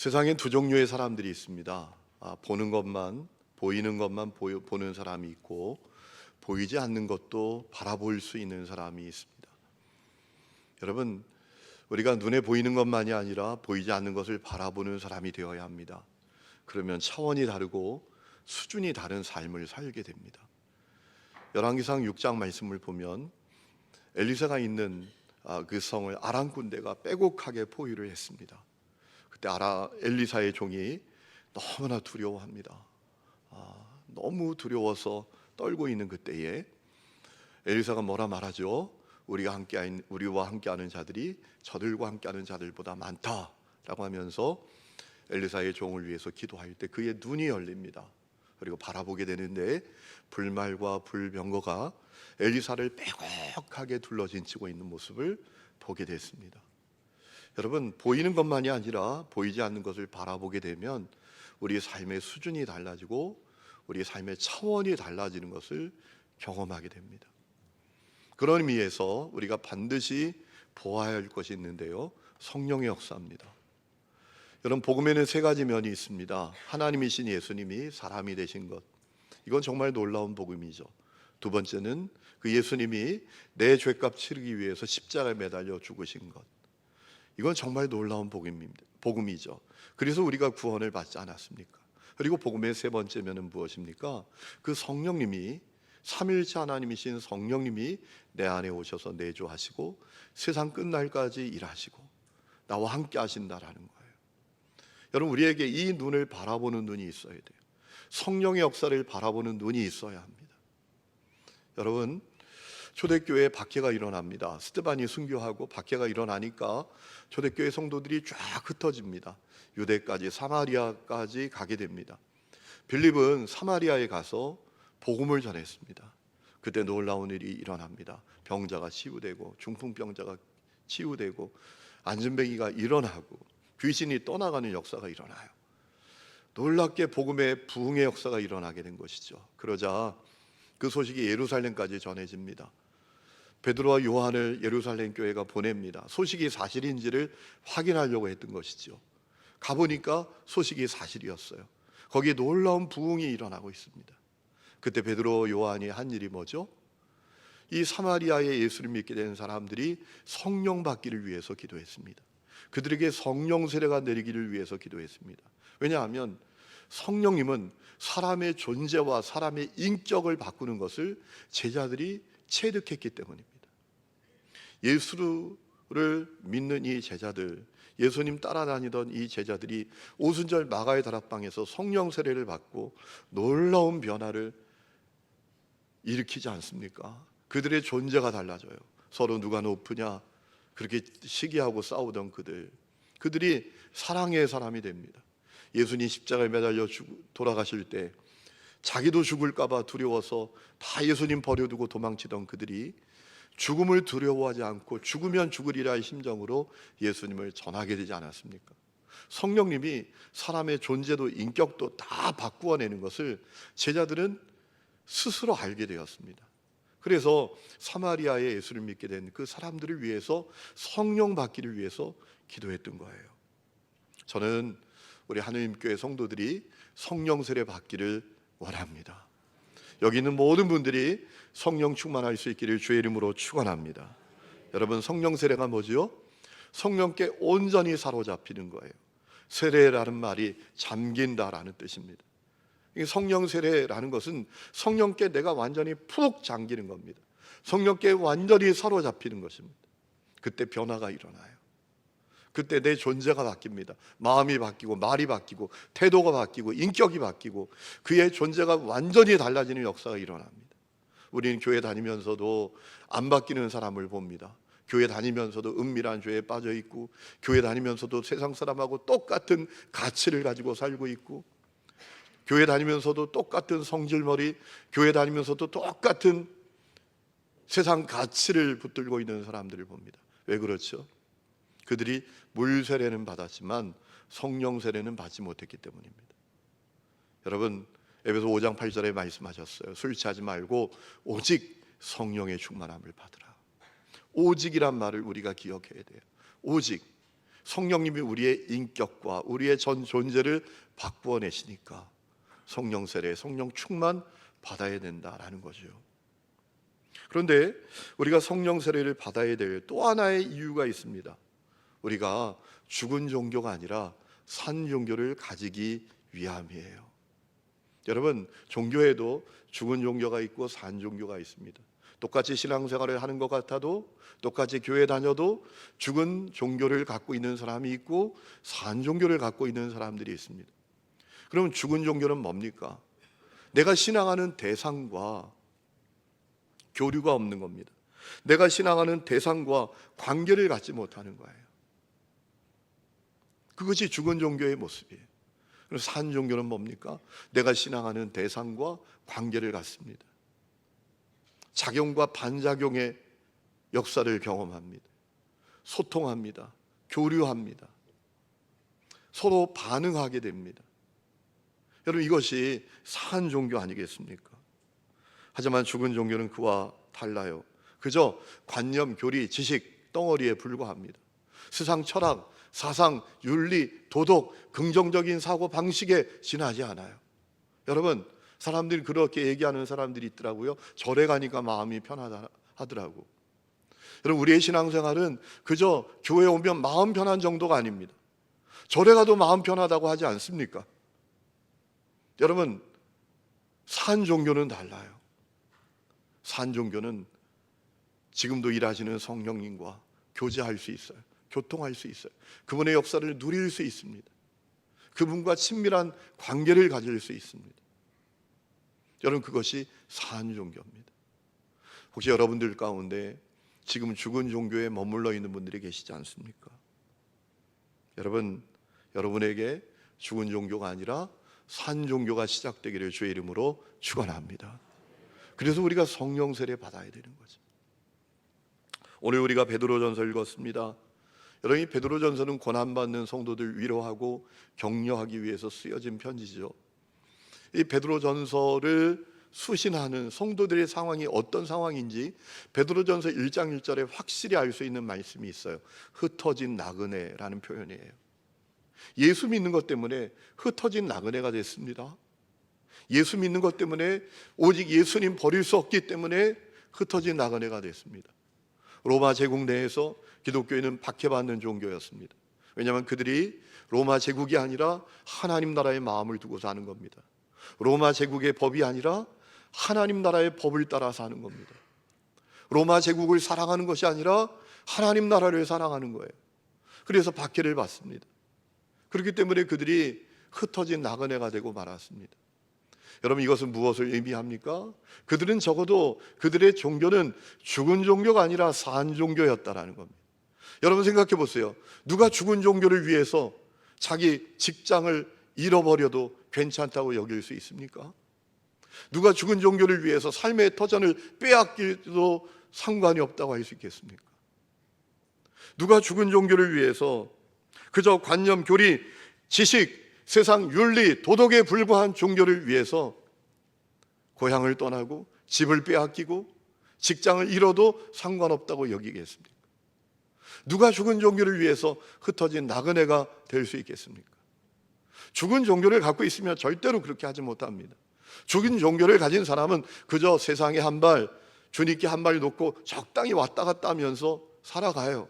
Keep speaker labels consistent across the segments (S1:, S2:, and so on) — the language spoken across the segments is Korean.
S1: 세상엔 두 종류의 사람들이 있습니다. 보이는 것만 보는 사람이 있고, 보이지 않는 것도 바라볼 수 있는 사람이 있습니다. 여러분, 우리가 눈에 보이는 것만이 아니라 보이지 않는 것을 바라보는 사람이 되어야 합니다. 그러면 차원이 다르고 수준이 다른 삶을 살게 됩니다. 열왕기상 6장 말씀을 보면 엘리사가 있는 그 성을 아람 군대가 빼곡하게 포위를 했습니다. 그때 엘리사의 종이 너무나 두려워합니다. 너무 두려워서 떨고 있는 그때에 엘리사가 뭐라 말하죠? 우리와 함께하는 자들이 저들과 함께하는 자들보다 많다라고 하면서 엘리사의 종을 위해서 기도할 때 그의 눈이 열립니다. 그리고 바라보게 되는데 불말과 불병거가 엘리사를 빼곡하게 둘러진치고 있는 모습을 보게 됐습니다. 여러분, 보이는 것만이 아니라 보이지 않는 것을 바라보게 되면 우리의 삶의 수준이 달라지고 우리의 삶의 차원이 달라지는 것을 경험하게 됩니다. 그런 의미에서 우리가 반드시 보아야 할 것이 있는데요, 성령의 역사입니다. 여러분, 복음에는 세 가지 면이 있습니다. 하나님이신 예수님이 사람이 되신 것, 이건 정말 놀라운 복음이죠. 두 번째는 그 예수님이 내 죄값 치르기 위해서 십자가에 매달려 죽으신 것, 이건 정말 놀라운 복음이죠. 그래서 우리가 구원을 받지 않았습니까? 그리고 복음의 세 번째 면은 무엇입니까? 그 성령님이, 삼일체 하나님이신 성령님이 내 안에 오셔서 내주하시고 세상 끝날까지 일하시고 나와 함께 하신다라는 거예요. 여러분, 우리에게 이 눈을 바라보는 눈이 있어야 돼요. 성령의 역사를 바라보는 눈이 있어야 합니다. 여러분, 초대교회에 박해가 일어납니다. 스데반이 순교하고 박해가 일어나니까 초대교회 성도들이 쫙 흩어집니다. 유대까지, 사마리아까지 가게 됩니다. 빌립은 사마리아에 가서 복음을 전했습니다. 그때 놀라운 일이 일어납니다. 병자가 치유되고, 중풍병자가 치유되고, 안진뱅이가 일어나고, 귀신이 떠나가는 역사가 일어나요. 놀랍게 복음의 부흥의 역사가 일어나게 된 것이죠. 그러자 그 소식이 예루살렘까지 전해집니다. 베드로와 요한을 예루살렘 교회가 보냅니다. 소식이 사실인지를 확인하려고 했던 것이죠. 가보니까 소식이 사실이었어요. 거기에 놀라운 부흥이 일어나고 있습니다. 그때 베드로, 요한이 한 일이 뭐죠? 이 사마리아에 예수를 믿게 된 사람들이 성령 받기를 위해서 기도했습니다. 그들에게 성령 세례가 내리기를 위해서 기도했습니다. 왜냐하면 성령님은 사람의 존재와 사람의 인격을 바꾸는 것을 제자들이 체득했기 때문입니다. 예수를 믿는 이 제자들, 예수님 따라다니던 이 제자들이 오순절 마가의 다락방에서 성령 세례를 받고 놀라운 변화를 일으키지 않습니까? 그들의 존재가 달라져요. 서로 누가 높으냐 그렇게 시기하고 싸우던 그들이 사랑의 사람이 됩니다. 예수님 십자가에 매달려 돌아가실 때 자기도 죽을까 봐 두려워서 다 예수님 버려두고 도망치던 그들이 죽음을 두려워하지 않고 죽으면 죽으리라의 심정으로 예수님을 전하게 되지 않았습니까? 성령님이 사람의 존재도 인격도 다 바꾸어내는 것을 제자들은 스스로 알게 되었습니다. 그래서 사마리아에 예수를 믿게 된 그 사람들을 위해서 성령 받기를 위해서 기도했던 거예요. 저는 우리 하느님교회 성도들이 성령 세례 받기를 원합니다. 여기 있는 모든 분들이 성령 충만할 수 있기를 주의 이름으로 축원합니다. 여러분, 성령 세례가 뭐지요? 성령께 온전히 사로잡히는 거예요. 세례라는 말이 잠긴다라는 뜻입니다. 성령 세례라는 것은 성령께 내가 완전히 푹 잠기는 겁니다. 성령께 완전히 사로잡히는 것입니다. 그때 변화가 일어나요. 그때 내 존재가 바뀝니다. 마음이 바뀌고 말이 바뀌고 태도가 바뀌고 인격이 바뀌고 그의 존재가 완전히 달라지는 역사가 일어납니다. 우리는 교회 다니면서도 안 바뀌는 사람을 봅니다. 교회 다니면서도 은밀한 죄에 빠져 있고, 교회 다니면서도 세상 사람하고 똑같은 가치를 가지고 살고 있고, 교회 다니면서도 똑같은 성질머리, 교회 다니면서도 똑같은 세상 가치를 붙들고 있는 사람들을 봅니다. 왜 그렇죠? 그들이 물 세례는 받았지만 성령 세례는 받지 못했기 때문입니다. 여러분, 에베소 5장 8절에 말씀하셨어요. 술 취하지 말고 오직 성령의 충만함을 받으라. 오직이란 말을 우리가 기억해야 돼요. 오직 성령님이 우리의 인격과 우리의 전 존재를 바꾸어 내시니까 성령 세례, 성령 충만 받아야 된다라는 거죠. 그런데 우리가 성령 세례를 받아야 될 또 하나의 이유가 있습니다. 우리가 죽은 종교가 아니라 산 종교를 가지기 위함이에요. 여러분, 종교에도 죽은 종교가 있고 산 종교가 있습니다. 똑같이 신앙생활을 하는 것 같아도, 똑같이 교회 다녀도 죽은 종교를 갖고 있는 사람이 있고 산 종교를 갖고 있는 사람들이 있습니다. 그럼 죽은 종교는 뭡니까? 내가 신앙하는 대상과 교류가 없는 겁니다. 내가 신앙하는 대상과 관계를 갖지 못하는 거예요. 그것이 죽은 종교의 모습이에요. 그럼 산 종교는 뭡니까? 내가 신앙하는 대상과 관계를 갖습니다. 작용과 반작용의 역사를 경험합니다. 소통합니다. 교류합니다. 서로 반응하게 됩니다. 여러분, 이것이 산 종교 아니겠습니까? 하지만 죽은 종교는 그와 달라요. 그저 관념, 교리, 지식 덩어리에 불과합니다. 세상 철학, 사상, 윤리, 도덕, 긍정적인 사고 방식에 지나지 않아요. 여러분, 사람들이 그렇게 얘기하는 사람들이 있더라고요. 절에 가니까 마음이 편하다 하더라고. 여러분, 우리의 신앙생활은 그저 교회 오면 마음 편한 정도가 아닙니다. 절에 가도 마음 편하다고 하지 않습니까? 여러분, 산 종교는 달라요. 산 종교는 지금도 일하시는 성령님과 교제할 수 있어요. 교통할 수 있어요. 그분의 역사를 누릴 수 있습니다. 그분과 친밀한 관계를 가질 수 있습니다. 여러분, 그것이 산 종교입니다. 혹시 여러분들 가운데 지금 죽은 종교에 머물러 있는 분들이 계시지 않습니까? 여러분, 여러분에게 죽은 종교가 아니라 산 종교가 시작되기를 주의 이름으로 축원합니다. 그래서 우리가 성령 세례 받아야 되는 거죠. 오늘 우리가 베드로전서 읽었습니다. 여러분, 이 베드로전서는 고난받는 성도들 위로하고 격려하기 위해서 쓰여진 편지죠. 이 베드로전서를 수신하는 성도들의 상황이 어떤 상황인지 베드로전서 1장 1절에 확실히 알 수 있는 말씀이 있어요. 흩어진 나그네라는 표현이에요. 예수 믿는 것 때문에 흩어진 나그네가 됐습니다. 예수 믿는 것 때문에, 오직 예수님 버릴 수 없기 때문에 흩어진 나그네가 됐습니다. 로마 제국 내에서 기독교인은 박해받는 종교였습니다. 왜냐하면 그들이 로마 제국이 아니라 하나님 나라의 마음을 두고 사는 겁니다. 로마 제국의 법이 아니라 하나님 나라의 법을 따라 사는 겁니다. 로마 제국을 사랑하는 것이 아니라 하나님 나라를 사랑하는 거예요. 그래서 박해를 받습니다. 그렇기 때문에 그들이 흩어진 나그네가 되고 말았습니다. 여러분, 이것은 무엇을 의미합니까? 그들은 적어도 그들의 종교는 죽은 종교가 아니라 산 종교였다라는 겁니다. 여러분, 생각해 보세요. 누가 죽은 종교를 위해서 자기 직장을 잃어버려도 괜찮다고 여길 수 있습니까? 누가 죽은 종교를 위해서 삶의 터전을 빼앗기도 상관이 없다고 할 수 있겠습니까? 누가 죽은 종교를 위해서 그저 관념, 교리, 지식, 세상 윤리, 도덕에 불과한 종교를 위해서 고향을 떠나고 집을 빼앗기고 직장을 잃어도 상관없다고 여기겠습니까? 누가 죽은 종교를 위해서 흩어진 나그네가 될 수 있겠습니까? 죽은 종교를 갖고 있으면 절대로 그렇게 하지 못합니다. 죽은 종교를 가진 사람은 그저 세상에 한 발, 주님께 한 발 놓고 적당히 왔다 갔다 하면서 살아가요.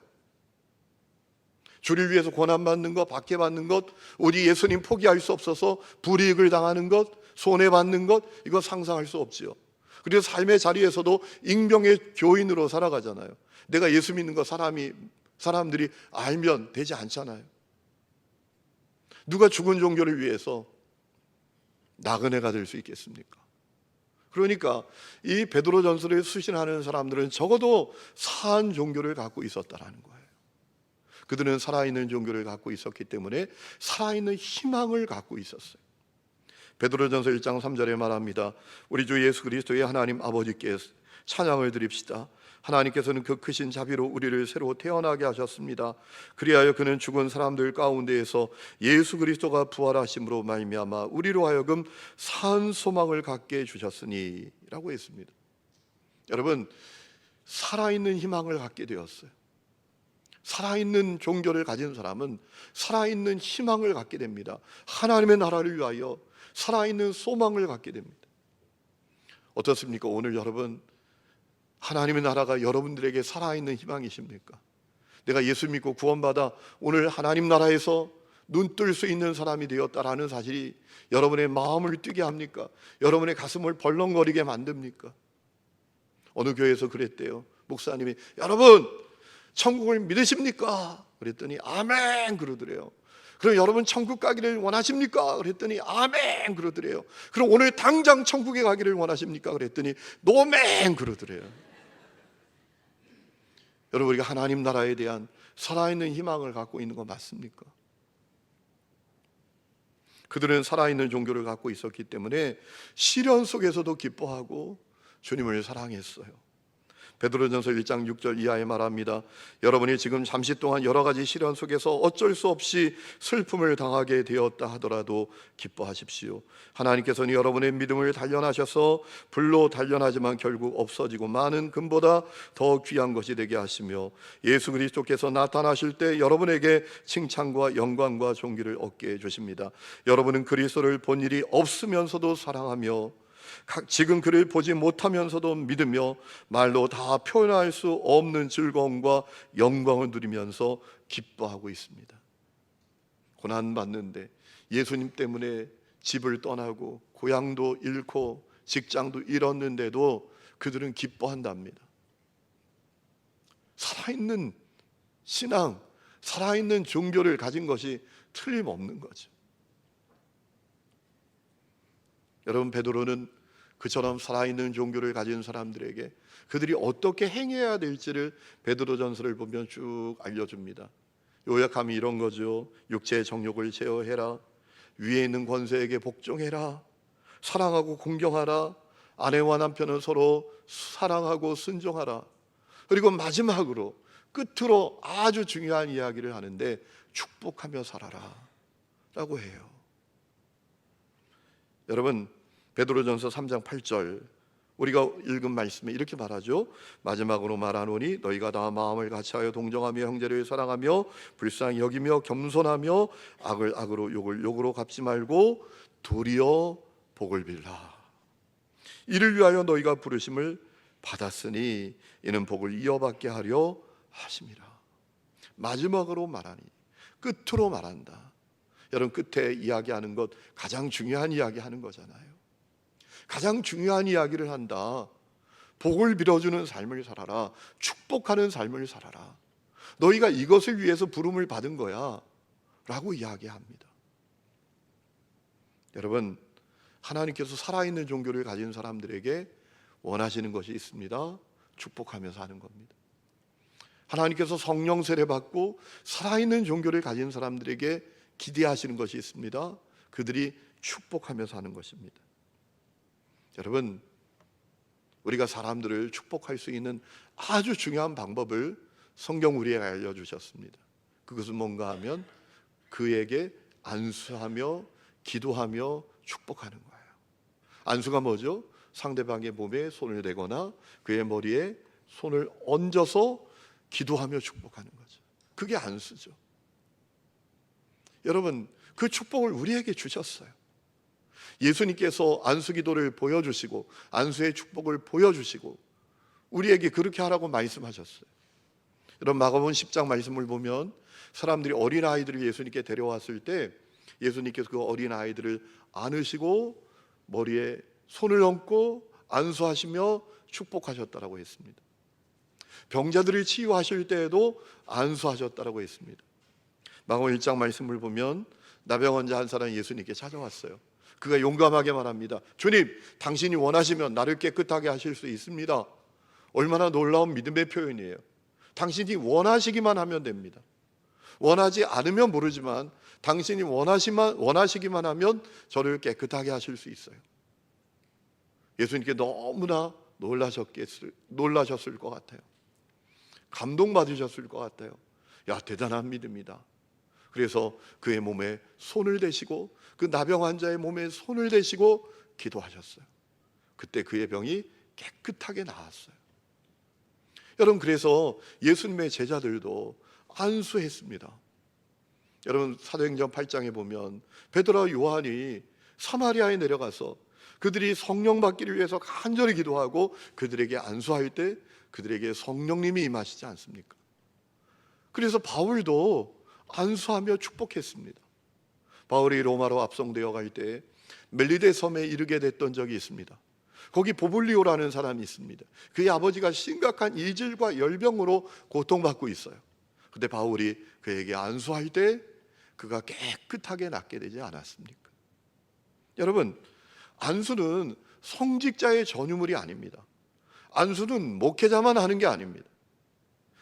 S1: 주를 위해서 고난받는 것, 박해받는 것, 우리 예수님 포기할 수 없어서 불이익을 당하는 것, 손해받는 것, 이거 상상할 수 없지요. 그래서 삶의 자리에서도 익명의 교인으로 살아가잖아요. 내가 예수 믿는 거 사람들이 알면 되지 않잖아요. 누가 죽은 종교를 위해서 나그네가 될 수 있겠습니까? 그러니까 이 베드로전서를 수신하는 사람들은 적어도 산 종교를 갖고 있었다라는 거예요. 그들은 살아있는 종교를 갖고 있었기 때문에 살아있는 희망을 갖고 있었어요. 베드로전서 1장 3절에 말합니다. 우리 주 예수 그리스도의 하나님 아버지께 찬양을 드립시다. 하나님께서는 그 크신 자비로 우리를 새로 태어나게 하셨습니다. 그리하여 그는 죽은 사람들 가운데에서 예수 그리스도가 부활하심으로 말미암아 우리로 하여금 산 소망을 갖게 해주셨으니 라고 했습니다. 여러분, 살아있는 희망을 갖게 되었어요. 살아있는 종교를 가진 사람은 살아있는 희망을 갖게 됩니다. 하나님의 나라를 위하여 살아있는 소망을 갖게 됩니다. 어떻습니까? 오늘 여러분, 하나님의 나라가 여러분들에게 살아있는 희망이십니까? 내가 예수 믿고 구원받아 오늘 하나님 나라에서 눈 뜰 수 있는 사람이 되었다라는 사실이 여러분의 마음을 뛰게 합니까? 여러분의 가슴을 벌렁거리게 만듭니까? 어느 교회에서 그랬대요. 목사님이, 여러분 천국을 믿으십니까? 그랬더니 아멘 그러더래요. 그럼 여러분 천국 가기를 원하십니까? 그랬더니 아멘 그러더래요. 그럼 오늘 당장 천국에 가기를 원하십니까? 그랬더니 노멘 그러더래요. 여러분, 우리가 하나님 나라에 대한 살아있는 희망을 갖고 있는 거 맞습니까? 그들은 살아있는 종교를 갖고 있었기 때문에 시련 속에서도 기뻐하고 주님을 사랑했어요. 베드로전서 1장 6절 이하에 말합니다. 여러분이 지금 잠시 동안 여러 가지 시련 속에서 어쩔 수 없이 슬픔을 당하게 되었다 하더라도 기뻐하십시오. 하나님께서는 여러분의 믿음을 단련하셔서 불로 단련하지만 결국 없어지고 많은 금보다 더 귀한 것이 되게 하시며 예수 그리스도께서 나타나실 때 여러분에게 칭찬과 영광과 존귀를 얻게 해주십니다. 여러분은 그리스도를 본 일이 없으면서도 사랑하며 지금 그를 보지 못하면서도 믿으며 말로 다 표현할 수 없는 즐거움과 영광을 누리면서 기뻐하고 있습니다. 고난받는데 예수님 때문에 집을 떠나고 고향도 잃고 직장도 잃었는데도 그들은 기뻐한답니다. 살아있는 신앙, 살아있는 종교를 가진 것이 틀림없는 거죠. 여러분, 베드로는 그처럼 살아있는 종교를 가진 사람들에게 그들이 어떻게 행해야 될지를 베드로전서를 보면 쭉 알려줍니다. 요약하면 이런 거죠. 육체의 정욕을 제어해라. 위에 있는 권세에게 복종해라. 사랑하고 공경하라. 아내와 남편은 서로 사랑하고 순종하라. 그리고 마지막으로 끝으로 아주 중요한 이야기를 하는데 축복하며 살아라 라고 해요. 여러분, 베드로전서 3장 8절 우리가 읽은 말씀에 이렇게 말하죠. 마지막으로 말하노니 너희가 다 마음을 같이하여 동정하며 형제를 사랑하며 불쌍히 여기며 겸손하며 악을 악으로 욕을 욕으로 갚지 말고 도리어 복을 빌라. 이를 위하여 너희가 부르심을 받았으니 이는 복을 이어받게 하려 하심이라. 마지막으로 말하니, 끝으로 말한다. 여러분, 끝에 이야기하는 것 가장 중요한 이야기하는 거잖아요. 가장 중요한 이야기를 한다. 복을 빌어주는 삶을 살아라. 축복하는 삶을 살아라. 너희가 이것을 위해서 부름을 받은 거야 라고 이야기합니다. 여러분, 하나님께서 살아있는 종교를 가진 사람들에게 원하시는 것이 있습니다. 축복하며 사는 겁니다. 하나님께서 성령 세례 받고 살아있는 종교를 가진 사람들에게 기대하시는 것이 있습니다. 그들이 축복하며 사는 것입니다. 여러분, 우리가 사람들을 축복할 수 있는 아주 중요한 방법을 성경 우리에게 알려주셨습니다. 그것은 뭔가 하면 그에게 안수하며 기도하며 축복하는 거예요. 안수가 뭐죠? 상대방의 몸에 손을 대거나 그의 머리에 손을 얹어서 기도하며 축복하는 거죠. 그게 안수죠. 여러분, 그 축복을 우리에게 주셨어요. 예수님께서 안수 기도를 보여주시고 안수의 축복을 보여주시고 우리에게 그렇게 하라고 말씀하셨어요. 여러분, 마가복음 10장 말씀을 보면 사람들이 어린아이들을 예수님께 데려왔을 때 예수님께서 그 어린아이들을 안으시고 머리에 손을 얹고 안수하시며 축복하셨다라고 했습니다. 병자들을 치유하실 때에도 안수하셨다라고 했습니다. 마가복음 1장 말씀을 보면 나병 환자 한 사람이 예수님께 찾아왔어요. 그가 용감하게 말합니다. 주님, 당신이 원하시면 나를 깨끗하게 하실 수 있습니다. 얼마나 놀라운 믿음의 표현이에요. 당신이 원하시기만 하면 됩니다. 원하지 않으면 모르지만 당신이 원하시기만 하면 저를 깨끗하게 하실 수 있어요. 예수님께 너무나 놀라셨을 것 같아요. 감동받으셨을 것 같아요. 야, 대단한 믿음이다. 그래서 그의 몸에 손을 대시고 그 나병 환자의 몸에 손을 대시고 기도하셨어요. 그때 그의 병이 깨끗하게 나았어요. 여러분, 그래서 예수님의 제자들도 안수했습니다. 여러분 사도행전 8장에 보면 베드로와 요한이 사마리아에 내려가서 그들이 성령 받기를 위해서 간절히 기도하고 그들에게 안수할 때 그들에게 성령님이 임하시지 않습니까? 그래서 바울도 안수하며 축복했습니다. 바울이 로마로 압송되어 갈 때 멜리데 섬에 이르게 됐던 적이 있습니다. 거기 보블리오라는 사람이 있습니다. 그의 아버지가 심각한 이질과 열병으로 고통받고 있어요. 근데 바울이 그에게 안수할 때 그가 깨끗하게 낫게 되지 않았습니까? 여러분, 안수는 성직자의 전유물이 아닙니다. 안수는 목회자만 하는 게 아닙니다.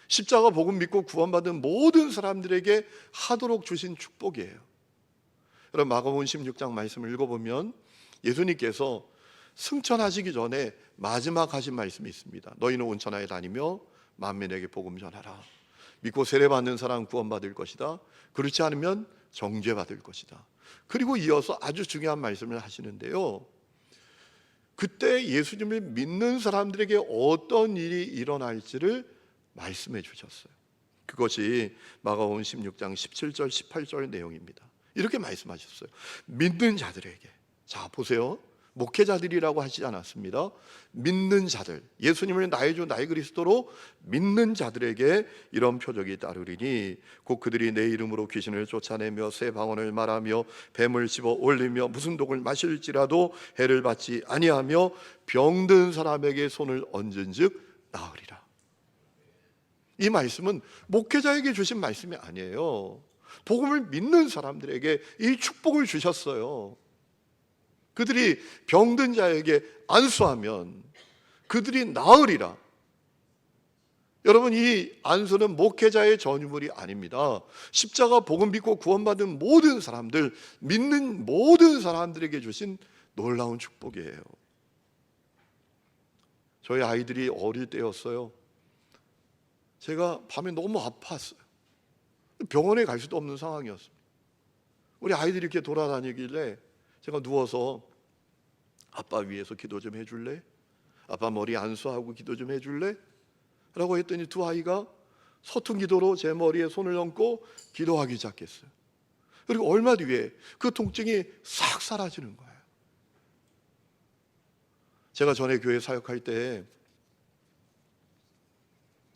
S1: 십자가 복음 믿고 구원받은 모든 사람들에게 하도록 주신 축복이에요. 여러분 마가복음 16장 말씀을 읽어보면 예수님께서 승천하시기 전에 마지막 하신 말씀이 있습니다. 너희는 온 천하에 다니며 만민에게 복음 전하라. 믿고 세례받는 사람 구원받을 것이다. 그렇지 않으면 정죄받을 것이다. 그리고 이어서 아주 중요한 말씀을 하시는데요, 그때 예수님을 믿는 사람들에게 어떤 일이 일어날지를 말씀해 주셨어요. 그것이 마가복음 16장 17절 18절 내용입니다. 이렇게 말씀하셨어요. 믿는 자들에게. 자 보세요, 목회자들이라고 하시지 않았습니다. 믿는 자들, 예수님을 나의 주 나의 그리스도로 믿는 자들에게 이런 표적이 따르리니 곧 그들이 내 이름으로 귀신을 쫓아내며 새 방언을 말하며 뱀을 집어 올리며 무슨 독을 마실지라도 해를 받지 아니하며 병든 사람에게 손을 얹은즉 나으리라. 이 말씀은 목회자에게 주신 말씀이 아니에요. 복음을 믿는 사람들에게 이 축복을 주셨어요. 그들이 병든 자에게 안수하면 그들이 나으리라. 여러분, 이 안수는 목회자의 전유물이 아닙니다. 십자가 복음 믿고 구원받은 모든 사람들, 믿는 모든 사람들에게 주신 놀라운 축복이에요. 저희 아이들이 어릴 때였어요. 제가 밤에 너무 아팠어요. 병원에 갈 수도 없는 상황이었습니다. 우리 아이들이 이렇게 돌아다니길래 제가 누워서 아빠 위에서 기도 좀 해줄래? 아빠 머리 안수하고 기도 좀 해줄래? 라고 했더니 두 아이가 서툰 기도로 제 머리에 손을 얹고 기도하기 시작했어요. 그리고 얼마 뒤에 그 통증이 싹 사라지는 거예요. 제가 전에 교회 사역할 때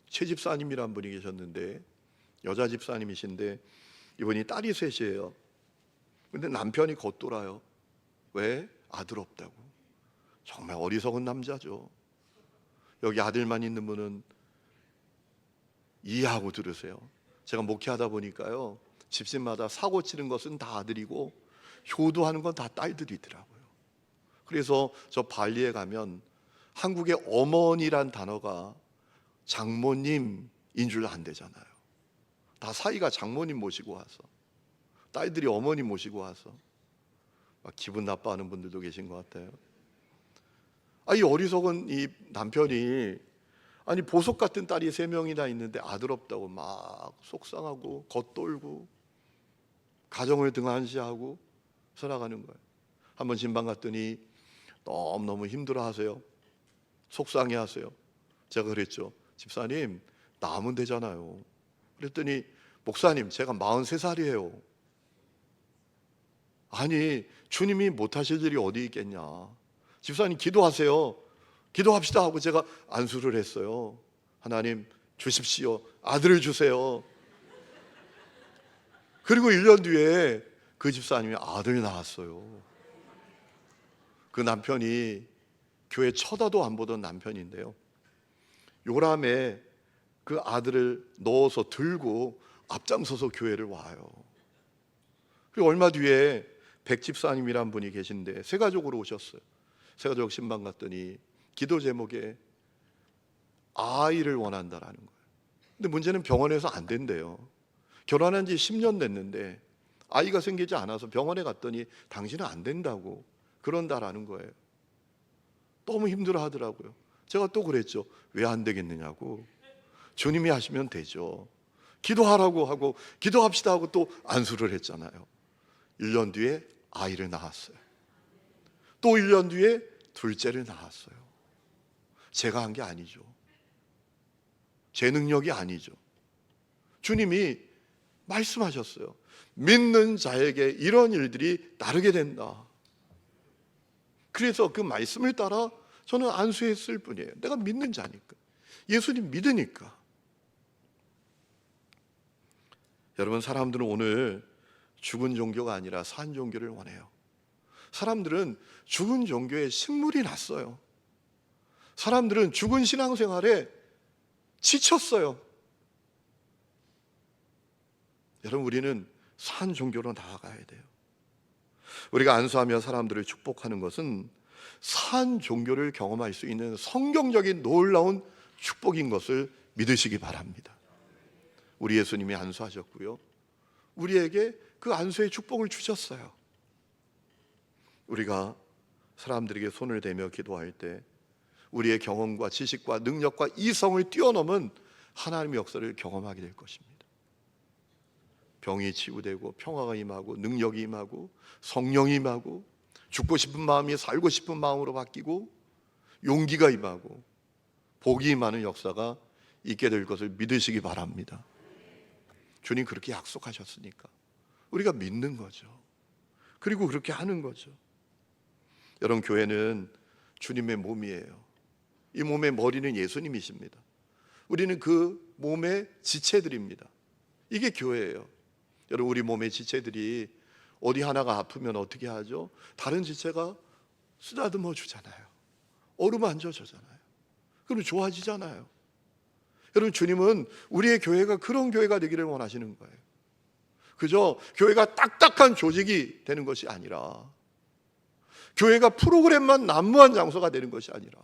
S1: 최 집사님이란 분이 계셨는데, 여자 집사님이신데 이분이 딸이 셋이에요. 근데 남편이 겉돌아요. 왜? 아들 없다고. 정말 어리석은 남자죠. 여기 아들만 있는 분은 이해하고 들으세요. 제가 목회하다 보니까요, 집집마다 사고 치는 것은 다 아들이고 효도하는 건 다 딸들이더라고요. 그래서 저 발리에 가면 한국의 어머니란 단어가 장모님인 줄 안 되잖아요. 다 사이가 장모님 모시고 와서, 딸들이 어머니 모시고 와서 막 기분 나빠하는 분들도 계신 것 같아요. 이 어리석은 이 남편이, 아니 보석 같은 딸이 3명이나 있는데 아들 없다고 막 속상하고 겉돌고 가정을 등한시하고 살아가는 거예요. 한번 진방 갔더니 너무너무 힘들어하세요. 속상해하세요. 제가 그랬죠. 집사님, 나으면 되잖아요. 그랬더니 목사님, 제가 43살이에요. 아니 주님이 못하실 일이 어디 있겠냐. 집사님 기도하세요. 기도합시다 하고 제가 안수를 했어요. 하나님 주십시오. 아들을 주세요. 그리고 1년 뒤에 그 집사님이 아들 낳았어요. 그 남편이 교회 쳐다도 안 보던 남편인데요, 요람에 그 아들을 넣어서 들고 앞장서서 교회를 와요. 그리고 얼마 뒤에 백집사님이란 분이 계신데 새 가족으로 오셨어요. 새 가족 신방 갔더니 기도 제목에 아이를 원한다라는 거예요. 근데 문제는 병원에서 안 된대요. 결혼한 지 10년 됐는데 아이가 생기지 않아서 병원에 갔더니 당신은 안 된다고 그런다라는 거예요. 너무 힘들어 하더라고요. 제가 또 그랬죠. 왜 안 되겠느냐고. 주님이 하시면 되죠. 기도하라고 하고 기도합시다 하고 또 안수를 했잖아요. 1년 뒤에 아이를 낳았어요. 또 1년 뒤에 둘째를 낳았어요. 제가 한 게 아니죠. 제 능력이 아니죠. 주님이 말씀하셨어요. 믿는 자에게 이런 일들이 따르게 된다. 그래서 그 말씀을 따라 저는 안수했을 뿐이에요. 내가 믿는 자니까, 예수님 믿으니까. 여러분, 사람들은 오늘 죽은 종교가 아니라 산 종교를 원해요. 사람들은 죽은 종교에 식물이 났어요. 사람들은 죽은 신앙생활에 지쳤어요. 여러분, 우리는 산 종교로 나아가야 돼요. 우리가 안수하며 사람들을 축복하는 것은 산 종교를 경험할 수 있는 성경적인 놀라운 축복인 것을 믿으시기 바랍니다. 우리 예수님이 안수하셨고요, 우리에게 그 안수의 축복을 주셨어요. 우리가 사람들에게 손을 대며 기도할 때 우리의 경험과 지식과 능력과 이성을 뛰어넘은 하나님의 역사를 경험하게 될 것입니다. 병이 치유되고 평화가 임하고 능력이 임하고 성령이 임하고 죽고 싶은 마음이 살고 싶은 마음으로 바뀌고 용기가 임하고 복이 임하는 역사가 있게 될 것을 믿으시기 바랍니다. 주님 그렇게 약속하셨으니까 우리가 믿는 거죠. 그리고 그렇게 하는 거죠. 여러분, 교회는 주님의 몸이에요. 이 몸의 머리는 예수님이십니다. 우리는 그 몸의 지체들입니다. 이게 교회예요. 여러분, 우리 몸의 지체들이 어디 하나가 아프면 어떻게 하죠? 다른 지체가 쓰다듬어 주잖아요. 어루만져 주잖아요. 그럼 좋아지잖아요. 여러분, 주님은 우리의 교회가 그런 교회가 되기를 원하시는 거예요. 그저 교회가 딱딱한 조직이 되는 것이 아니라, 교회가 프로그램만 난무한 장소가 되는 것이 아니라,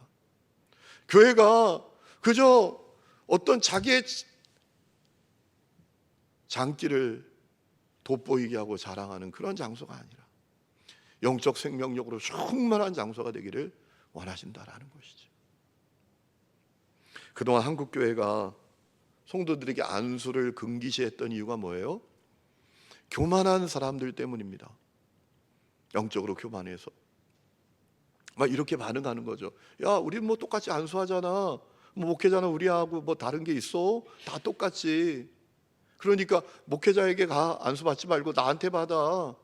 S1: 교회가 그저 어떤 자기의 장기를 돋보이게 하고 자랑하는 그런 장소가 아니라 영적 생명력으로 충만한 장소가 되기를 원하신다라는 것이죠. 그동안 한국교회가 성도들에게 안수를 금기시했던 이유가 뭐예요? 교만한 사람들 때문입니다. 영적으로 교만해서 막 이렇게 반응하는 거죠. 야, 우리 뭐 똑같이 안수하잖아. 뭐 목회자는 우리하고 뭐 다른 게 있어? 다 똑같지. 그러니까 목회자에게 가, 안수 받지 말고 나한테 받아.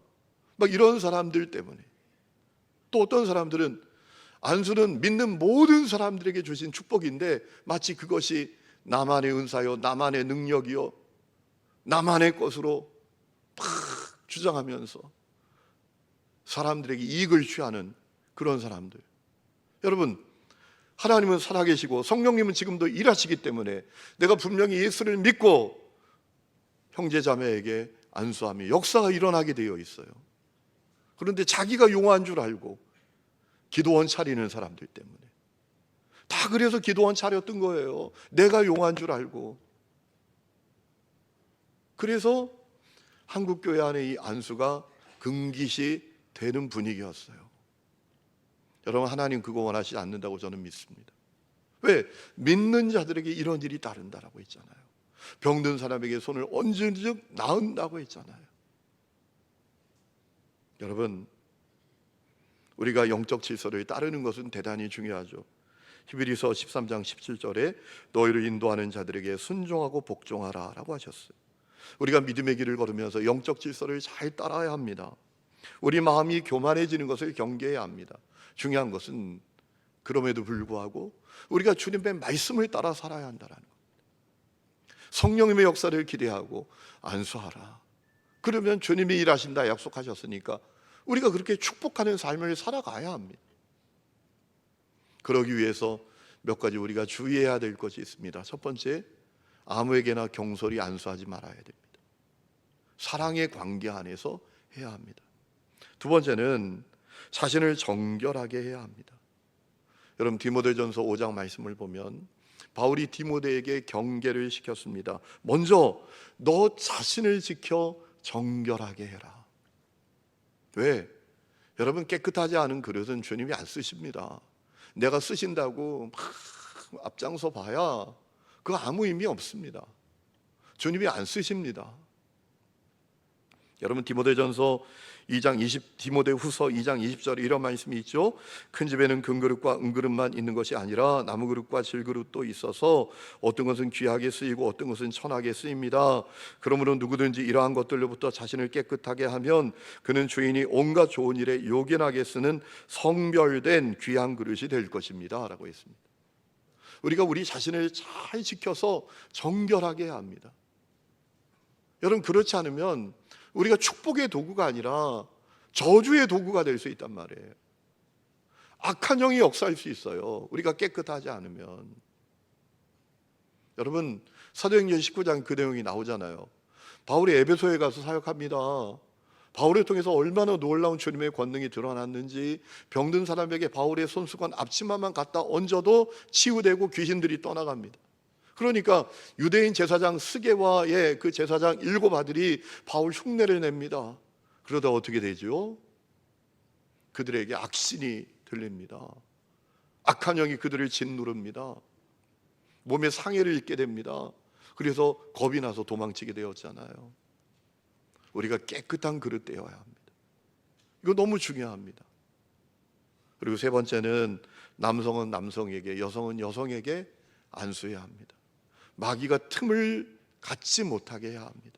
S1: 막 이런 사람들 때문에. 또 어떤 사람들은 안수는 믿는 모든 사람들에게 주신 축복인데 마치 그것이 나만의 은사요, 나만의 능력이요, 나만의 것으로 막 주장하면서 사람들에게 이익을 취하는 그런 사람들. 여러분, 하나님은 살아계시고 성령님은 지금도 일하시기 때문에 내가 분명히 예수를 믿고 형제자매에게 안수하며 역사가 일어나게 되어 있어요. 그런데 자기가 용한 줄 알고 기도원 차리는 사람들 때문에, 다 그래서 기도원 차렸던 거예요. 내가 용한 줄 알고. 그래서 한국교회 안에 이 안수가 금기시 되는 분위기였어요. 여러분, 하나님 그거 원하시지 않는다고 저는 믿습니다. 왜? 믿는 자들에게 이런 일이 따른다라고 했잖아요. 병든 사람에게 손을 얹은 즉 나은다고 했잖아요. 여러분, 우리가 영적 질서를 따르는 것은 대단히 중요하죠. 히브리서 13장 17절에 너희를 인도하는 자들에게 순종하고 복종하라 라고 하셨어요. 우리가 믿음의 길을 걸으면서 영적 질서를 잘 따라야 합니다. 우리 마음이 교만해지는 것을 경계해야 합니다. 중요한 것은 그럼에도 불구하고 우리가 주님의 말씀을 따라 살아야 한다는 것. 성령님의 역사를 기대하고 안수하라. 그러면 주님이 일하신다 약속하셨으니까 우리가 그렇게 축복하는 삶을 살아가야 합니다. 그러기 위해서 몇 가지 우리가 주의해야 될 것이 있습니다. 첫 번째, 아무에게나 경솔히 안수하지 말아야 됩니다. 사랑의 관계 안에서 해야 합니다. 두 번째는 자신을 정결하게 해야 합니다. 여러분, 디모데전서 5장 말씀을 보면 바울이 디모데에게 경계를 시켰습니다. 먼저 너 자신을 지켜 정결하게 해라. 왜? 여러분, 깨끗하지 않은 그릇은 주님이 안 쓰십니다. 내가 쓰신다고 막 앞장서 봐야 그거 아무 의미 없습니다. 주님이 안 쓰십니다. 여러분 디모데후서 2장 20절에 이런 말씀이 있죠. 큰 집에는 금그릇과 은그릇만 있는 것이 아니라 나무그릇과 질그릇도 있어서 어떤 것은 귀하게 쓰이고 어떤 것은 천하게 쓰입니다. 그러므로 누구든지 이러한 것들로부터 자신을 깨끗하게 하면 그는 주인이 온갖 좋은 일에 요긴하게 쓰는 성별된 귀한 그릇이 될 것입니다 라고 했습니다. 우리가 우리 자신을 잘 지켜서 정결하게 해야 합니다. 여러분, 그렇지 않으면 우리가 축복의 도구가 아니라 저주의 도구가 될 수 있단 말이에요. 악한 영이 역사할 수 있어요, 우리가 깨끗하지 않으면. 여러분, 사도행전 19장 그 내용이 나오잖아요. 바울이 에베소에 가서 사역합니다. 바울을 통해서 얼마나 놀라운 주님의 권능이 드러났는지, 병든 사람에게 바울의 손수건 앞치마만 갖다 얹어도 치유되고 귀신들이 떠나갑니다. 그러니까 유대인 제사장 스게와의 그 제사장 7 아들이 바울 흉내를 냅니다. 그러다 어떻게 되죠? 그들에게 악신이 들립니다. 악한 영이 그들을 짓누릅니다. 몸에 상해를 입게 됩니다. 그래서 겁이 나서 도망치게 되었잖아요. 우리가 깨끗한 그릇 되어야 합니다. 이거 너무 중요합니다. 그리고 세 번째는 남성은 남성에게, 여성은 여성에게 안수해야 합니다. 마귀가 틈을 갖지 못하게 해야 합니다.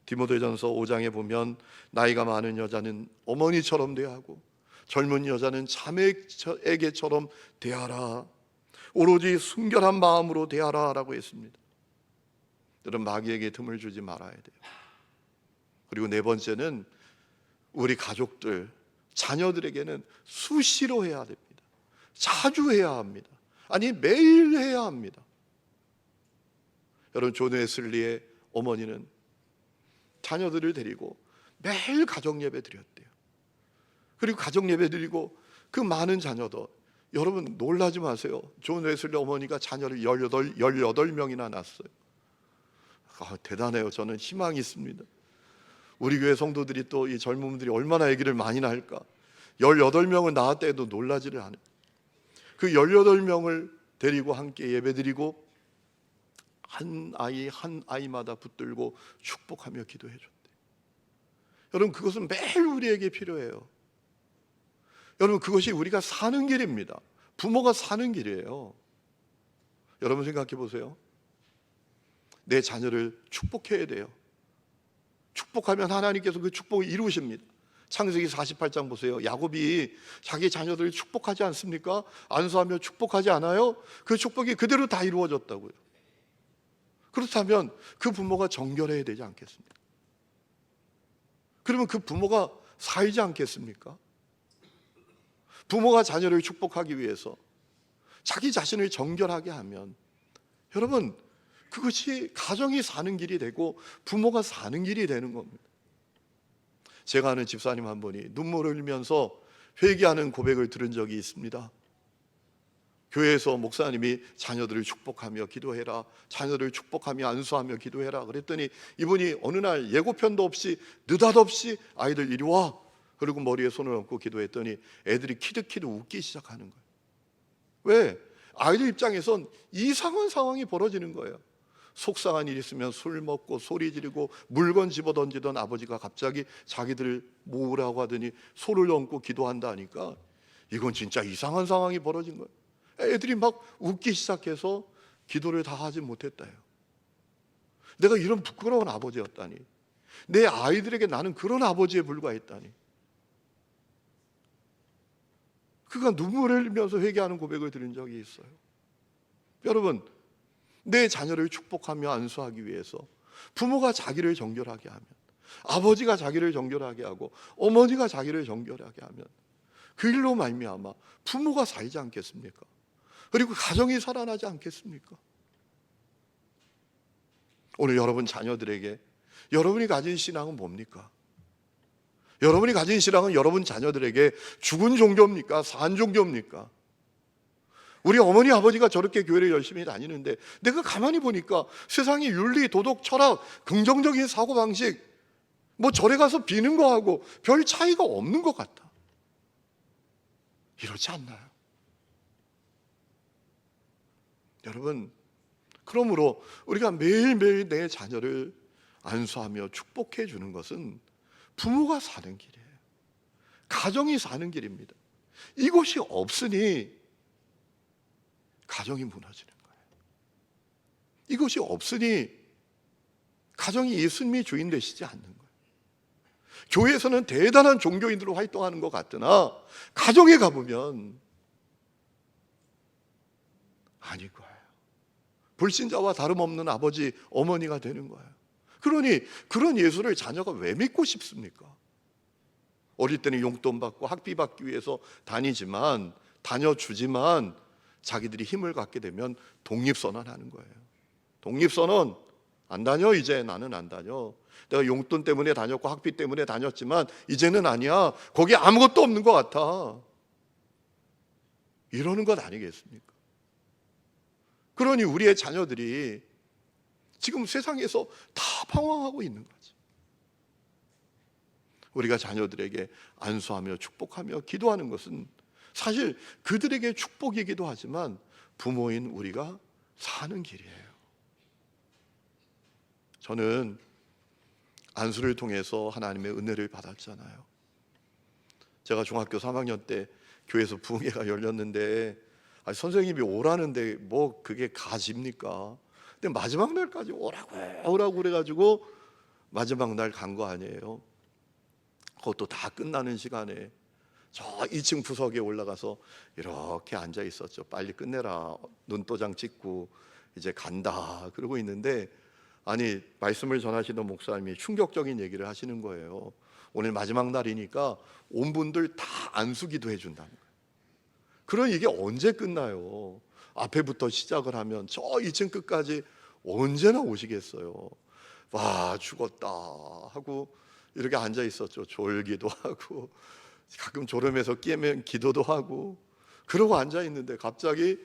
S1: 디모데전서 5장에 보면 나이가 많은 여자는 어머니처럼 대하고 젊은 여자는 자매에게처럼 대하라, 오로지 순결한 마음으로 대하라 라고 했습니다. 여러분, 마귀에게 틈을 주지 말아야 돼요. 그리고 네 번째는 우리 가족들, 자녀들에게는 수시로 해야 됩니다. 자주 해야 합니다. 아니, 매일 해야 합니다. 여러분, 존 웨슬리의 어머니는 자녀들을 데리고 매일 가정예배 드렸대요. 그리고 가정예배 드리고 그 많은 자녀도, 여러분 놀라지 마세요. 존 웨슬리 어머니가 자녀를 18명이나 낳았어요. 대단해요. 저는 희망이 있습니다. 우리 교회 성도들이 또 이 젊은 분들이 얼마나 아기를 많이 낳을까. 18명을 낳았다 해도 놀라지를 않아요. 그 18명을 데리고 함께 예배드리고 한 아이마다 붙들고 축복하며 기도해 줬대요. 여러분, 그것은 매일 우리에게 필요해요. 여러분, 그것이 우리가 사는 길입니다. 부모가 사는 길이에요. 여러분 생각해 보세요. 내 자녀를 축복해야 돼요. 축복하면 하나님께서 그 축복을 이루십니다. 창세기 48장 보세요. 야곱이 자기 자녀들을 축복하지 않습니까? 안수하며 축복하지 않아요? 그 축복이 그대로 다 이루어졌다고요. 그렇다면 그 부모가 정결해야 되지 않겠습니까? 그러면 그 부모가 살지 않겠습니까? 부모가 자녀를 축복하기 위해서 자기 자신을 정결하게 하면, 여러분, 그것이 가정이 사는 길이 되고 부모가 사는 길이 되는 겁니다. 제가 아는 집사님 한 분이 눈물을 흘리면서 회개하는 고백을 들은 적이 있습니다. 교회에서 목사님이 자녀들을 축복하며 기도해라, 자녀들을 축복하며 안수하며 기도해라 그랬더니 이분이 어느 날 예고편도 없이 느닷없이 아이들 이리 와, 그리고 머리에 손을 얹고 기도했더니 애들이 키득키득 웃기 시작하는 거예요. 왜? 아이들 입장에선 이상한 상황이 벌어지는 거예요. 속상한 일 있으면 술 먹고 소리 지르고 물건 집어던지던 아버지가 갑자기 자기들을 모으라고 하더니 손을 얹고 기도한다 하니까 이건 진짜 이상한 상황이 벌어진 거예요. 애들이 막 웃기 시작해서 기도를 다 하지 못했다요. 내가 이런 부끄러운 아버지였다니, 내 아이들에게 나는 그런 아버지에 불과했다니. 그가 눈물을 흘리면서 회개하는 고백을 들은 적이 있어요. 여러분, 내 자녀를 축복하며 안수하기 위해서 부모가 자기를 정결하게 하면, 아버지가 자기를 정결하게 하고 어머니가 자기를 정결하게 하면 그 일로 말미암아 부모가 살지 않겠습니까? 그리고 가정이 살아나지 않겠습니까? 오늘 여러분 자녀들에게 여러분이 가진 신앙은 뭡니까? 여러분이 가진 신앙은 여러분 자녀들에게 죽은 종교입니까? 산 종교입니까? 우리 어머니 아버지가 저렇게 교회를 열심히 다니는데 내가 가만히 보니까 세상의 윤리, 도덕, 철학, 긍정적인 사고방식, 뭐 절에 가서 비는 거하고 별 차이가 없는 것 같다. 이렇지 않나요? 여러분, 그러므로 우리가 매일매일 내 자녀를 안수하며 축복해 주는 것은 부모가 사는 길이에요. 가정이 사는 길입니다. 이것이 없으니 가정이 무너지는 거예요. 이것이 없으니 가정이 예수님이 주인 되시지 않는 거예요. 교회에서는 대단한 종교인들로 활동하는 것 같으나 가정에 가보면 아닐 거예요. 불신자와 다름없는 아버지, 어머니가 되는 거예요. 그러니 그런 예수를 자녀가 왜 믿고 싶습니까? 어릴 때는 용돈 받고 학비 받기 위해서 다녀주지만 자기들이 힘을 갖게 되면 독립선언하는 거예요. 독립선언, 안 다녀, 이제 나는 안 다녀. 내가 용돈 때문에 다녔고 학비 때문에 다녔지만 이제는 아니야. 거기 아무것도 없는 것 같아. 이러는 것 아니겠습니까? 그러니 우리의 자녀들이 지금 세상에서 다 방황하고 있는 거지. 우리가 자녀들에게 안수하며 축복하며 기도하는 것은 사실 그들에게 축복이기도 하지만 부모인 우리가 사는 길이에요. 저는 안수를 통해서 하나님의 은혜를 받았잖아요. 제가 중학교 3학년 때 교회에서 부흥회가 열렸는데 선생님이 오라는데 뭐 그게 가집니까? 근데 마지막 날까지 오라고 그래가지고 마지막 날 간 거 아니에요. 그것도 다 끝나는 시간에 저 2층 구석에 올라가서 이렇게 앉아 있었죠. 빨리 끝내라, 눈도장 찍고 이제 간다 그러고 있는데, 아니 말씀을 전하시던 목사님이 충격적인 얘기를 하시는 거예요. 오늘 마지막 날이니까 온 분들 다 안수기도 해준다는 거예요. 그럼 이게 언제 끝나요? 앞에부터 시작을 하면 저 2층 끝까지 언제나 오시겠어요. 와, 죽었다 하고 이렇게 앉아 있었죠. 졸기도 하고 가끔 졸음에서 깨면 기도도 하고 그러고 앉아 있는데 갑자기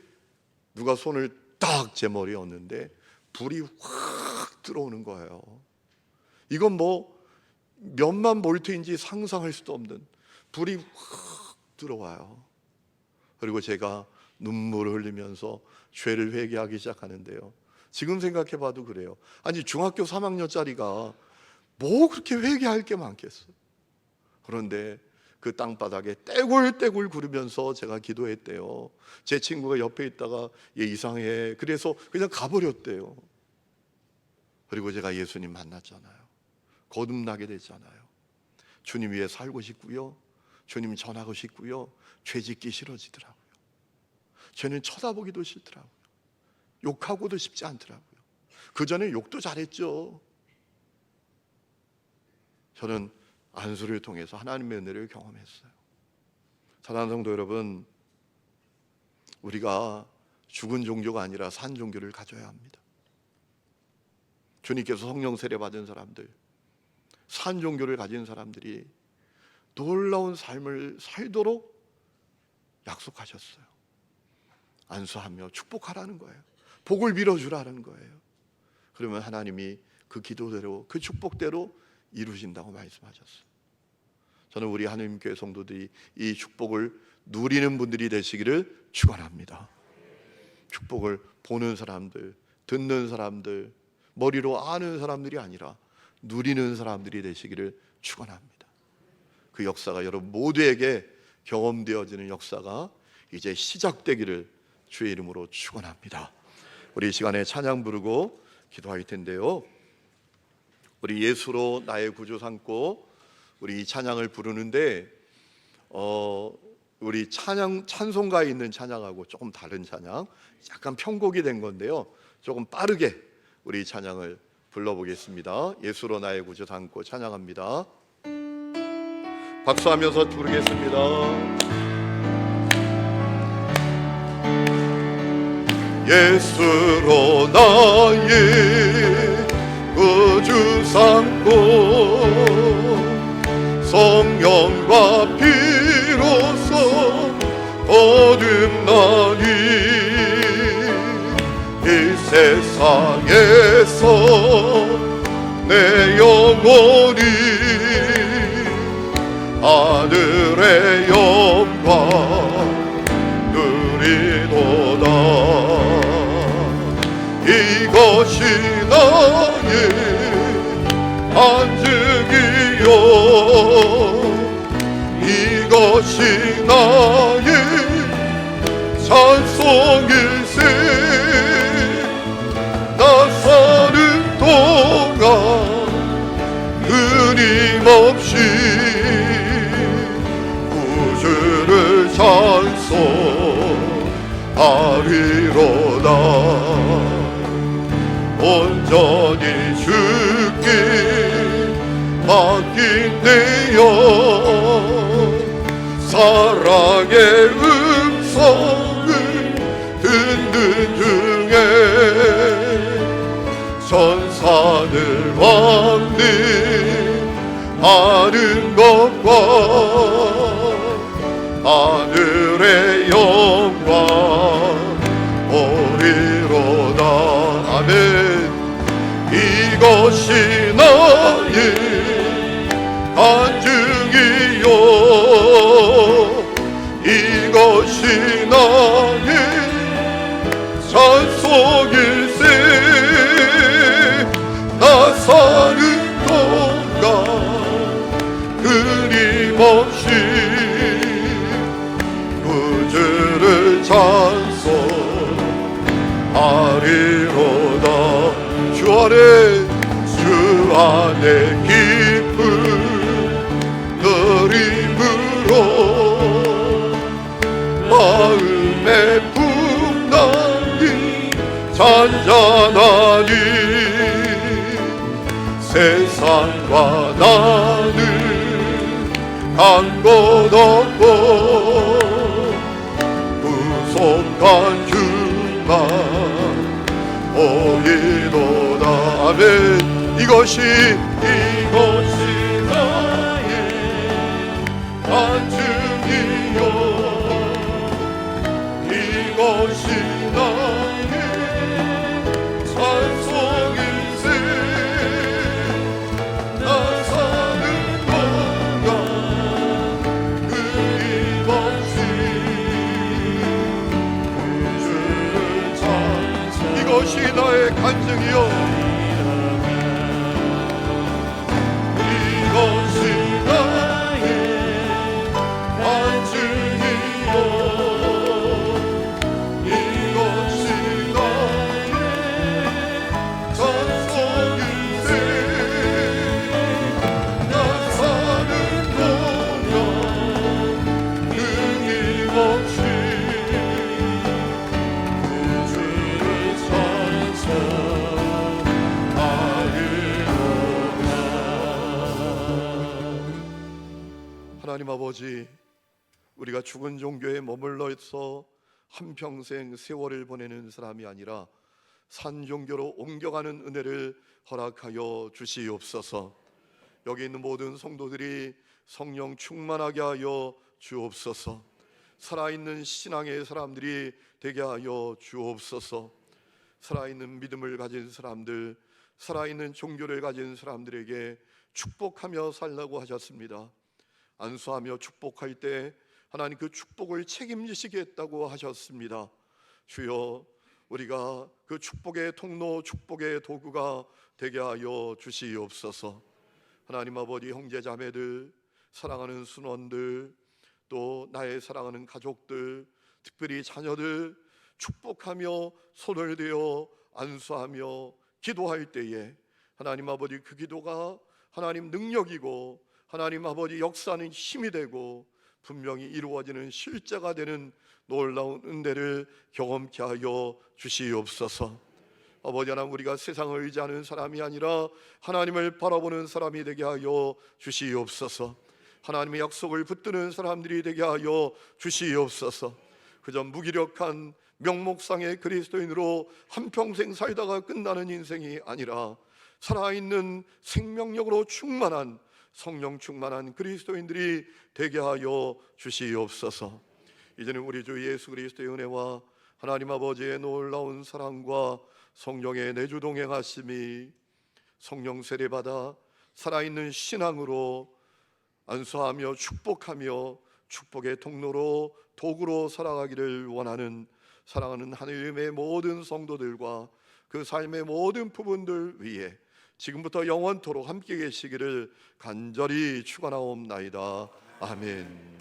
S1: 누가 손을 딱 제 머리에 얹는데 불이 확 들어오는 거예요. 이건 뭐 몇만 볼트인지 상상할 수도 없는 불이 확 들어와요. 그리고 제가 눈물을 흘리면서 죄를 회개하기 시작하는데요. 지금 생각해 봐도 그래요. 아니 중학교 3학년짜리가 뭐 그렇게 회개할 게 많겠어요. 그런데 그 땅바닥에 떼굴떼굴 구르면서 제가 기도했대요. 제 친구가 옆에 있다가 얘 이상해, 그래서 그냥 가버렸대요. 그리고 제가 예수님 만났잖아요. 거듭나게 됐잖아요. 주님 위해 살고 싶고요, 주님 전하고 싶고요, 죄 짓기 싫어지더라고요. 저는 쳐다보기도 싫더라고요. 욕하고도 싶지 않더라고요. 그전에 욕도 잘했죠. 저는 안수를 통해서 하나님의 은혜를 경험했어요. 사랑하는 성도 여러분, 우리가 죽은 종교가 아니라 산 종교를 가져야 합니다. 주님께서 성령 세례 받은 사람들, 산 종교를 가진 사람들이 놀라운 삶을 살도록 약속하셨어요. 안수하며 축복하라는 거예요. 복을 빌어주라는 거예요. 그러면 하나님이 그 기도대로 그 축복대로 이루신다고 말씀하셨어요. 저는 우리 하나님교회 성도들이 이 축복을 누리는 분들이 되시기를 축원합니다. 축복을 보는 사람들, 듣는 사람들, 머리로 아는 사람들이 아니라 누리는 사람들이 되시기를 축원합니다. 그 역사가 여러분 모두에게 경험되어지는 역사가 이제 시작되기를 주의 이름으로 축원합니다. 우리 이 시간에 찬양 부르고 기도할 텐데요. 우리 예수로 나의 구주 삼고 우리 이 찬양을 부르는데 우리 찬송가에 있는 찬양하고 조금 다른 찬양, 약간 편곡이 된 건데요. 조금 빠르게 우리 찬양을 불러보겠습니다. 예수로 나의 구주 삼고 찬양합니다. 박수하면서 부르겠습니다. 예수로 나의 구주 삼고 성령과 피로써 거듭나니 이 세상에서 내 영혼이 하늘의 영광 누리도다. 이것이 나의 간증이요 이것이 나의 찬송일세 나 사는 동안 끊임없이 구주를 찬송하리로다 온전히 주께 맡긴 내 영 사랑의 음성을 듣는 중에 천사들 왕들 아는 것과 하늘의 영광 오리로다 아멘 이것이 나의 간증이요 이것이 나의 찬송일세 나 사는 동안 끊임없이 구주를 찬송하리로다 주 안에 기쁨 그림으로 마음의 풍랑이 잔잔하니 세상과 나는 간 곳 없고 구속한 주만 보이로다 아멘 이것이 나의 간증이요 이것이 나의 찬송일세 나 사는 동안 끊임없이 구주를 찬송 이것이 나의 간증이요 이것이 나의 간증이요 이것이 나의 찬송일세 나 사는 동안 끊임없이 구주를 하나님 아버지 우리가 죽은 종교에 머물러 있어 한평생 세월을 보내는 사람이 아니라 산 종교로 옮겨가는 은혜를 허락하여 주시옵소서 여기 있는 모든 성도들이 성령 충만하게 하여 주옵소서 살아있는 신앙의 사람들이 되게 하여 주옵소서 살아있는 믿음을 가진 사람들 살아있는 종교를 가진 사람들에게 축복하며 살라고 하셨습니다 안수하며 축복할 때 하나님 그 축복을 책임지시겠다고 하셨습니다 주여 우리가 그 축복의 통로 축복의 도구가 되게 하여 주시옵소서 하나님 아버지 형제자매들 사랑하는 순원들 또 나의 사랑하는 가족들 특별히 자녀들 축복하며 손을 대어 안수하며 기도할 때에 하나님 아버지 그 기도가 하나님 능력이고 하나님 아버지 역사는 힘이 되고 분명히 이루어지는 실제가 되는 놀라운 은혜를 경험케 하여 주시옵소서 아버지 하나님 우리가 세상을 의지하는 사람이 아니라 하나님을 바라보는 사람이 되게 하여 주시옵소서 하나님의 약속을 붙드는 사람들이 되게 하여 주시옵소서 그저 무기력한 명목상의 그리스도인으로 한평생 살다가 끝나는 인생이 아니라 살아있는 생명력으로 충만한 성령 충만한 그리스도인들이 되게 하여 주시옵소서 이제는 우리 주 예수 그리스도의 은혜와 하나님 아버지의 놀라운 사랑과 성령의 내주동행하심이 성령 세례받아 살아있는 신앙으로 안수하며 축복하며 축복의 통로로 도구로 살아가기를 원하는 사랑하는 하나님의 모든 성도들과 그 삶의 모든 부분들 위에 지금부터 영원토록 함께 계시기를 간절히 축원하옵나이다. 아멘.